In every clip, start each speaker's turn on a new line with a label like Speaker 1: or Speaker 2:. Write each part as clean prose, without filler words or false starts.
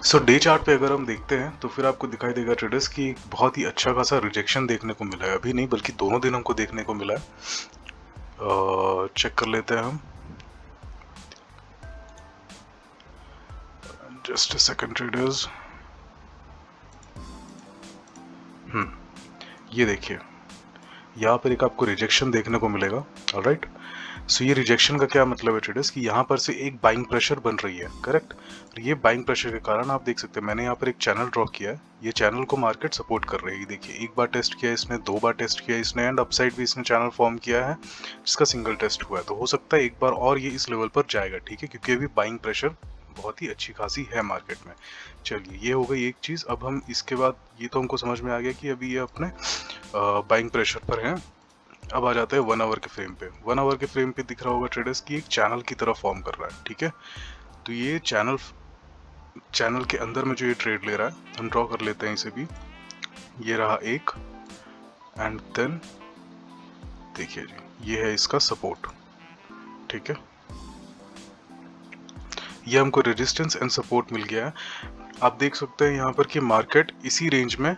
Speaker 1: सो day chart पे अगर हम देखते हैं तो फिर आपको दिखाई देगा ट्रेडर्स की एक बहुत ही अच्छा खासा रिजेक्शन देखने को मिला है। अभी नहीं बल्कि दोनों दिन हमको देखने को मिला है। चेक कर लेते हैं हम। Just a second traders. ये देखिए, यहाँ पर एक आपको रिजेक्शन देखने को मिलेगा। ऑलराइट, सो ये रिजेक्शन का क्या मतलब है ट्रेडर्स कि यहाँ पर से एक बाइंग प्रेशर बन रही है, करेक्ट। और ये बाइंग प्रेशर के कारण आप देख सकते हैं मैंने यहाँ पर एक चैनल ड्रॉ किया है। ये चैनल को मार्केट सपोर्ट कर रही है। देखिए, एक बार टेस्ट किया इसने, दो बार टेस्ट किया इसने, एंड अपसाइड भी इसने चैनल फॉर्म किया है जिसका सिंगल टेस्ट हुआ है। तो हो सकता है एक बार और ये इस लेवल पर जाएगा, ठीक है, क्योंकि अभी बाइंग प्रेशर बहुत ही अच्छी खासी है मार्केट में। चलिए, ये हो गई एक चीज़। अब हम इसके बाद ये तो हमको समझ में आ गया कि अभी ये अपने बाइंग प्रेशर पर है। अब आ जाते हैं 1 आवर के फ्रेम पे। 1 आवर के फ्रेम पे दिख रहा होगा ट्रेडर्स की एक चैनल की तरह फॉर्म कर रहा है, ठीक है। तो ये चैनल के अंदर में जो ये ट्रेड ले रहा है, हम ड्रॉ कर लेते हैं इसे भी। ये रहा एक, एंड देन देखिए जी, ये है इसका सपोर्ट, ठीक है। ये हमको रेजिस्टेंस एंड सपोर्ट मिल गया है। आप देख सकते हैं यहाँ पर कि मार्केट इसी रेंज में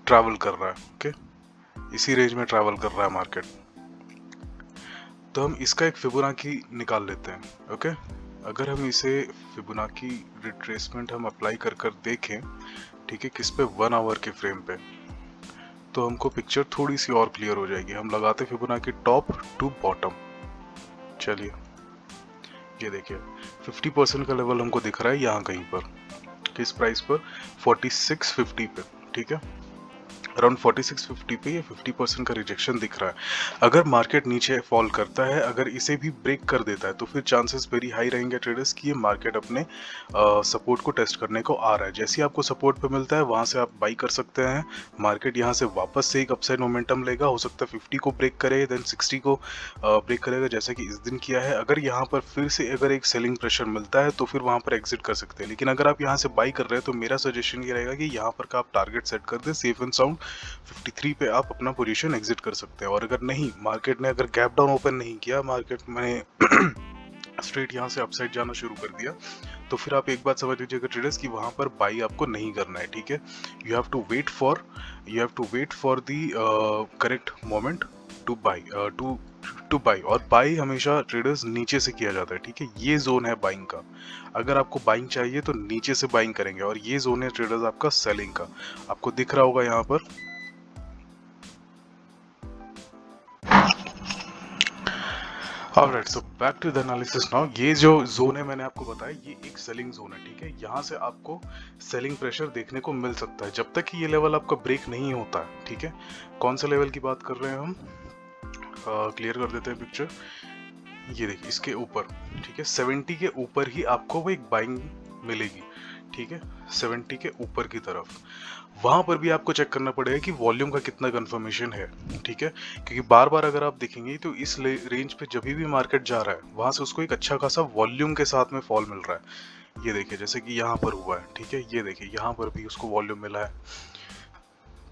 Speaker 1: ट्रैवल कर रहा है, ओके। इसी रेंज में ट्रैवल कर रहा है मार्केट। तो हम इसका एक फिबोनाची निकाल लेते हैं, ओके। अगर हम इसे फिबोनाची रिट्रेसमेंट हम अप्लाई कर कर देखें, ठीक है, किस पे, 1 आवर के फ्रेम पे, तो हमको पिक्चर थोड़ी सी और क्लियर हो जाएगी। हम लगाते फिबोनाची टॉप टू बॉटम। चलिए, ये देखिए 50% का लेवल हमको दिख रहा है यहाँ कहीं पर। किस प्राइस पर? 4650 पे, ठीक है। अराउंड 4650 पे ये 50% का रिजेक्शन दिख रहा है। अगर मार्केट नीचे फॉल करता है, अगर इसे भी ब्रेक कर देता है, तो फिर चांसेस वेरी हाई रहेंगे ट्रेडर्स कि ये मार्केट अपने सपोर्ट को टेस्ट करने को आ रहा है। जैसे ही आपको सपोर्ट पे मिलता है वहां से आप बाई कर सकते हैं। मार्केट यहाँ से वापस से एक अपसाइड मोमेंटम लेगा, हो सकता है 50 को ब्रेक करे, देन 60 को ब्रेक करेगा जैसा कि इस दिन किया है। अगर यहाँ पर फिर से अगर एक सेलिंग प्रेशर मिलता है तो फिर वहां पर एग्जिट कर सकते हैं। लेकिन अगर आप यहाँ से बाई कर रहे हैं तो मेरा सजेशन ये रहेगा कि यहाँ पर का आप टारगेट सेट कर दे, सेफ एंड साउंड 53 पे आप अपना पोजीशन एग्जिट कर सकते हैं। और अगर नहीं, मार्केट ने अगर गैप डाउन ओपन नहीं किया, मार्केट में स्ट्रेट यहाँ से अपसाइड जाना शुरू कर दिया, तो फिर आप एक बात समझ लीजिएगा ट्रेडर्स कि वहां पर बाई आपको नहीं करना है, ठीक है। You have to wait for the correct moment to buy, to buy. और बाई हमेशा ट्रेडर्स नीचे से किया जाता है, ठीक है। ये जोन है बाइंग का। अगर आपको बाइंग चाहिए तो नीचे से बाइंग करेंगे, और ये जोन है ट्रेडर्स आपका सेलिंग का। आपको दिख रहा होगा यहाँ पर। Alright, so back to the analysis now. ये जो जोन है मैंने आपको बताया, ये एक सेलिंग जोन है, ठीक है। यहाँ से आपको सेलिंग प्रेशर देखने को मिल सकता है जब तक कि ये लेवल आपका ब्रेक नहीं होता है, ठीक है। कौन सा लेवल की बात कर रहे हैं हम? क्लियर कर देते हैं पिक्चर। ये देखिए, इसके ऊपर, ठीक है, 70 के ऊपर ही आपको वो एक बाइंग मिलेगी, ठीक है, 70 के ऊपर की तरफ। वहां पर भी आपको चेक करना पड़ेगा कि वॉल्यूम का कितना कंफर्मेशन है, ठीक है। क्योंकि बार बार अगर आप देखेंगे तो इस रेंज पे जब भी मार्केट जा रहा है वहां से उसको एक अच्छा खासा वॉल्यूम के साथ में फॉल मिल रहा है। ये देखिए, जैसे कि यहाँ पर हुआ है, ठीक है। ये देखिए, यहाँ पर भी उसको वॉल्यूम मिला है।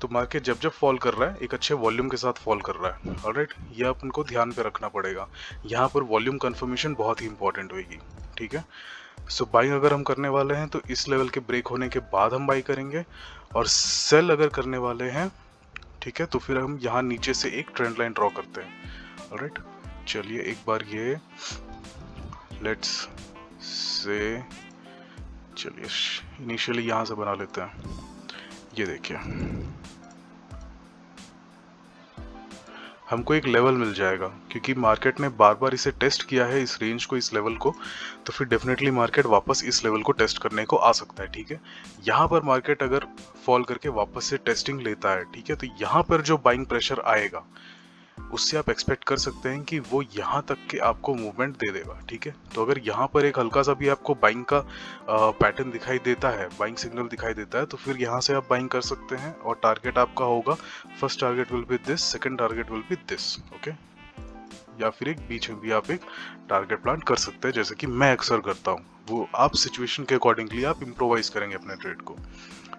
Speaker 1: तो मार्केट जब जब फॉल कर रहा है एक अच्छे वॉल्यूम के साथ फॉल कर रहा है। ऑलराइट, ये आप उनको ध्यान पे रखना पड़ेगा। यहाँ पर वॉल्यूम कंफर्मेशन बहुत ही इंपॉर्टेंट होगी, ठीक है। सो बाइंग अगर हम करने वाले हैं तो इस लेवल के ब्रेक होने के बाद हम बाई करेंगे, और सेल अगर करने वाले हैं, ठीक है, तो फिर हम यहाँ नीचे से एक ट्रेंड लाइन ड्रॉ करते हैं। ऑलराइट, चलिए एक बार ये लेट्स से, चलिए इनिशियली यहाँ से बना लेते हैं। ये देखिए, हमको एक लेवल मिल जाएगा क्योंकि मार्केट ने बार बार इसे टेस्ट किया है, इस रेंज को, इस लेवल को। तो फिर डेफिनेटली मार्केट वापस इस लेवल को टेस्ट करने को आ सकता है, ठीक है। यहाँ पर मार्केट अगर फॉल करके वापस से टेस्टिंग लेता है, ठीक है, तो यहाँ पर जो बाइंग प्रेशर आएगा उससे आप एक्सपेक्ट कर सकते हैं कि वो यहाँ तक के आपको मूवमेंट दे देगा, ठीक है। तो अगर यहाँ पर एक हल्का सा भी आपको बाइंग का पैटर्न दिखाई देता है, बाइंग सिग्नल दिखाई देता है, तो फिर यहाँ से आप बाइंग कर सकते हैं। और टारगेट आपका होगा, first target will be this, second target will be this, okay. या फिर एक बीच में भी आप एक टारगेट प्लान कर सकते हैं, जैसे कि मैं अक्सर करता हूँ। वो आप सिचुएशन के अकॉर्डिंगली आप इम्प्रोवाइज करेंगे अपने ट्रेड को,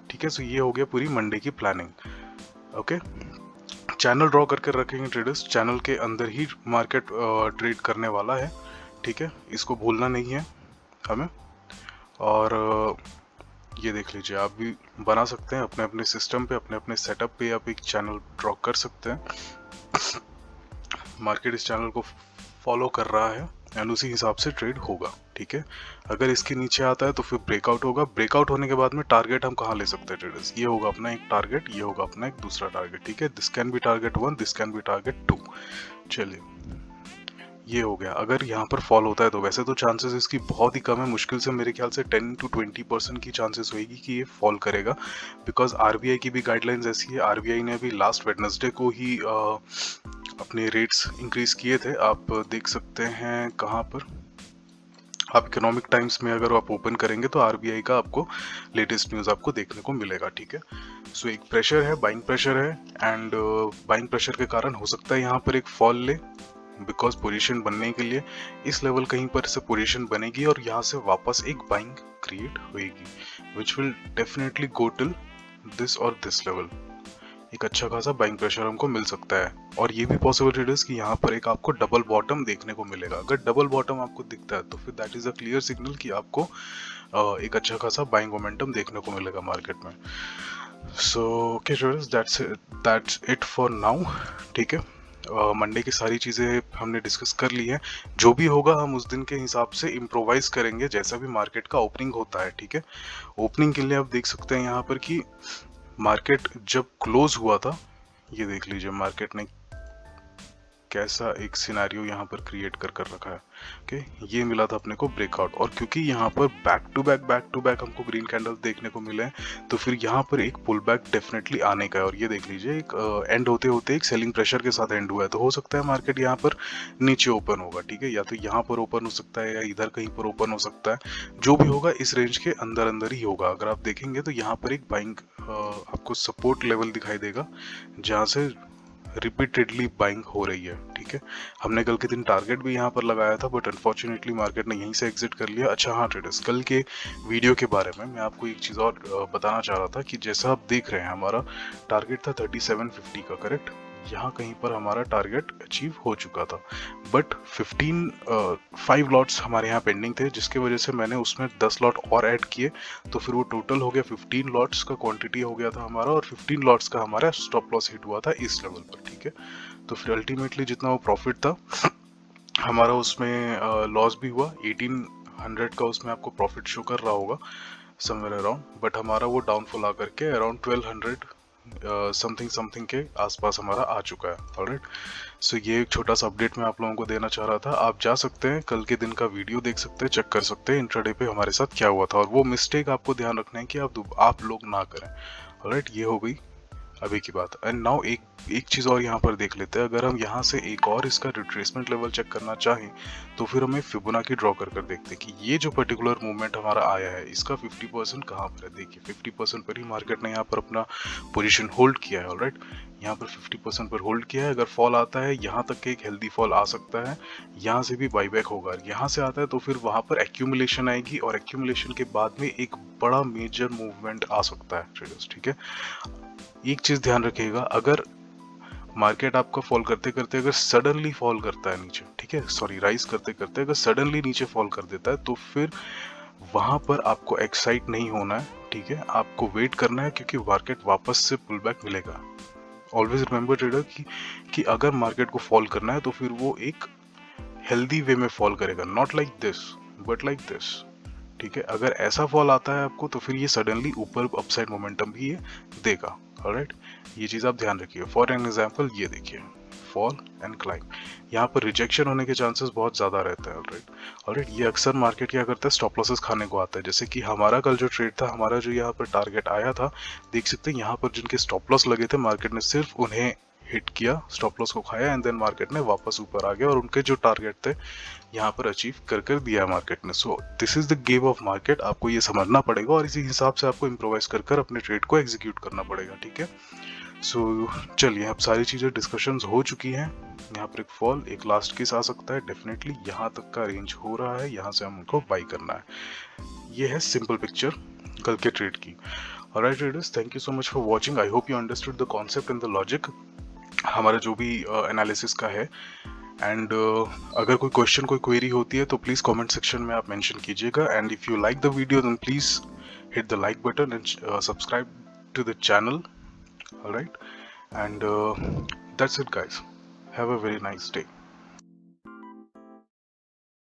Speaker 1: ठीक है। सो ये हो गया पूरी मंडे की प्लानिंग, ओके। चैनल ड्रॉ करके रखेंगे ट्रेडर्स, चैनल के अंदर ही मार्केट ट्रेड करने वाला है, ठीक है। इसको भूलना नहीं है हमें। और ये देख लीजिए, आप भी बना सकते हैं अपने अपने सिस्टम पे, अपने अपने सेटअप पे आप एक चैनल ड्रॉ कर सकते हैं। मार्केट इस चैनल को फॉलो कर रहा है एंड उसी हिसाब से ट्रेड होगा, ठीक है। अगर इसके नीचे आता है तो फिर ब्रेकआउट होगा। ब्रेकआउट होने के बाद में टारगेट हम कहाँ ले सकते हैं ट्रेडर्स, ये होगा अपना एक टारगेट, ये होगा अपना एक दूसरा टारगेट, ठीक है। This can be target 1, this can be target 2। चलिए, ये हो गया। अगर यहाँ पर फॉल होता है तो वैसे तो चांसेस इसकी बहुत ही कम है, मुश्किल से मेरे ख्याल से 10 to 20% की चांसेस होगी कि ये फॉल करेगा, बिकॉज आरबीआई की भी गाइडलाइंस ऐसी है। आरबीआई ने अभी लास्ट वेडनेसडे को ही अपने रेट्स इंक्रीज किए थे। आप देख सकते हैं कहाँ पर, आप इकोनॉमिक टाइम्स में अगर आप ओपन करेंगे तो आरबीआई का आपको लेटेस्ट न्यूज़ आपको देखने को मिलेगा, ठीक है। सो एक प्रेशर है, बाइंग प्रेशर है, एंड बाइंग प्रेशर के कारण हो सकता है यहाँ पर एक फॉल ले, बिकॉज पोजीशन बनने के लिए इस लेवल कहीं पर से पोजीशन बनेगी और यहाँ से वापस एक बाइंग क्रिएट होएगी, which will definitely go till this और दिस लेवल। एक अच्छा खासा बाइंग प्रेशर हमको मिल सकता है, और ये भी पॉसिबिलिटी है कि यहाँ पर एक आपको डबल बॉटम देखने को मिलेगा। अगर डबल बॉटम आपको दिखता है तो फिर that is a clear signal कि आपको एक अच्छा खासा बाइंग मोमेंटम देखने को मिलेगा मार्केट में। So okay traders, that's it for now, ठीक है। मंडे की सारी चीज़ें हमने डिस्कस कर ली है। जो भी होगा हम उस दिन के हिसाब से इम्प्रोवाइज करेंगे, जैसा भी मार्केट का ओपनिंग होता है, ठीक है। ओपनिंग के लिए आप देख सकते हैं यहाँ पर कि मार्केट जब क्लोज हुआ था, ये देख लीजिए मार्केट ने कैसा एक सिनेरियो यहाँ पर क्रिएट कर रखा है, ओके। ये मिला था अपने को ब्रेकआउट, और क्योंकि यहाँ पर बैक टू बैक हमको ग्रीन कैंडल देखने को मिले हैं, तो फिर यहाँ पर एक पुल बैक डेफिनेटली आने का है। और ये देख लीजिए एक एंड होते होते एक सेलिंग प्रेशर के साथ एंड हुआ है, तो हो सकता है मार्केट यहाँ पर नीचे ओपन होगा, ठीक है, या तो यहाँ पर ओपन हो सकता है या इधर कहीं पर ओपन हो सकता है। जो भी होगा इस रेंज के अंदर अंदर ही होगा। अगर आप देखेंगे तो यहाँ पर एक बाइंग आपको सपोर्ट लेवल दिखाई देगा, जहाँ से रिपीटेडली बाइंग हो रही है, ठीक है। हमने कल के दिन टारगेट भी यहाँ पर लगाया था, बट अनफॉर्चुनेटली मार्केट ने यहीं से एग्जिट कर लिया। अच्छा हाँ ट्रेडर्स, कल के वीडियो के बारे में मैं आपको एक चीज़ और बताना चाह रहा था कि जैसा आप देख रहे हैं हमारा टारगेट था 3750 का, करेक्ट। यहाँ कहीं पर हमारा टारगेट अचीव हो चुका था, बट 5 लॉट्स हमारे यहाँ पेंडिंग थे, जिसकी वजह से मैंने उसमें 10 लॉट और ऐड किए, तो फिर वो टोटल हो गया 15 लॉट्स का क्वांटिटी हो गया था हमारा, और 15 लॉट्स का हमारा स्टॉप लॉस हिट हुआ था इस लेवल पर, ठीक है। तो फिर अल्टीमेटली जितना वो प्रॉफिट था हमारा, उसमें लॉस भी हुआ। 1800 का उसमें आपको प्रॉफिट शो कर रहा होगा समवेयर अराउंड, बट हमारा वो डाउनफॉल आकर के अराउंड 1200 समथिंग के आसपास हमारा आ चुका है। ऑलराइट, सो ये एक छोटा सा अपडेट मैं आप लोगों को देना चाह रहा था। आप जा सकते हैं कल के दिन का वीडियो देख सकते हैं, चेक कर सकते हैं इंट्राडे पे हमारे साथ क्या हुआ था, और वो मिस्टेक आपको ध्यान रखना है कि आप लोग ना करें। ऑलराइट, ये हो गई अभी की बात। एंड नाउ एक चीज़ और यहाँ पर देख लेते हैं। अगर हम यहाँ से एक और इसका रिट्रेसमेंट लेवल चेक करना चाहें तो फिर हमें फिबोनाची ड्रॉ कर देखते हैं कि ये जो पर्टिकुलर मूवमेंट हमारा आया है इसका 50% कहाँ पर है। देखिए 50% पर ही मार्केट ने यहाँ पर अपना पोजीशन होल्ड किया है। ऑलराइट, यहाँ पर 50% पर होल्ड किया है। अगर फॉल आता है यहाँ तक के एक हेल्दी फॉल आ सकता है, यहाँ से भी बाईबैक होगा। यहाँ से आता है तो फिर वहाँ पर एक्यूमुलेशन आएगी, और एक्यूमुलेशन के बाद में एक बड़ा मेजर मूवमेंट आ सकता है ट्रेडर्स, ठीक है। एक चीज ध्यान रखिएगा, अगर मार्केट आपका फॉल करते करते अगर सडनली फॉल करता है नीचे, ठीक है, सॉरी राइज करते करते अगर सडनली नीचे फॉल कर देता है, तो फिर वहां पर आपको एक्साइट नहीं होना है, ठीक है। आपको वेट करना है, क्योंकि मार्केट वापस से पुल बैक मिलेगा। ऑलवेज रिमेंबर ट्रेडर कि अगर मार्केट को फॉल करना है तो फिर वो एक हेल्दी वे में फॉल करेगा, not like this but like this, ठीक है। अगर ऐसा फॉल आता है आपको तो फिर ये सडनली ऊपर अपसाइड मोमेंटम भी ये देगा। ऑलराइट, ये चीज आप ध्यान रखिए। फॉर एन एग्जांपल ये देखिए, फॉल एंड क्लाइंब, यहाँ पर रिजेक्शन होने के चांसेस बहुत ज्यादा रहते हैं। ऑलराइट, ये अक्सर मार्केट क्या करता है, स्टॉप लॉसेस खाने को आता है। जैसे कि हमारा कल जो ट्रेड था, हमारा जो यहाँ पर टारगेट आया था, देख सकते हैं यहाँ पर जिनके स्टॉप लॉस लगे थे मार्केट ने सिर्फ उन्हें हिट किया, स्टॉप लॉस को खाया, एंड देन मार्केट ने वापस ऊपर आ गया, और उनके जो टारगेट थे यहाँ पर अचीव कर दिया है मार्केट ने। So this is the game of market, आपको ये समझना पड़ेगा, और इसी हिसाब से आपको इम्प्रोवाइज कर अपने ट्रेड को एग्जीक्यूट करना पड़ेगा, ठीक है। सो चलिए, अब सारी चीज़ें डिस्कशंस हो चुकी हैं। यहाँ पर एक फॉल, एक लास्ट केस आ सकता है डेफिनेटली, यहाँ तक का रेंज हो रहा है, यहाँ से हमको बाई करना है। ये है सिंपल पिक्चर कल के ट्रेड की। Alright traders, thank you so much for watching. I hope you understood the concept and the logic हमारा जो भी एनालिसिस का है। एंड अगर कोई क्वेश्चन, कोई क्वेरी होती है तो प्लीज़ कमेंट सेक्शन में आप मेंशन कीजिएगा। And if you like the video then please hit the like button and subscribe to the channel. All right, and that's it, guys. Have a very nice day.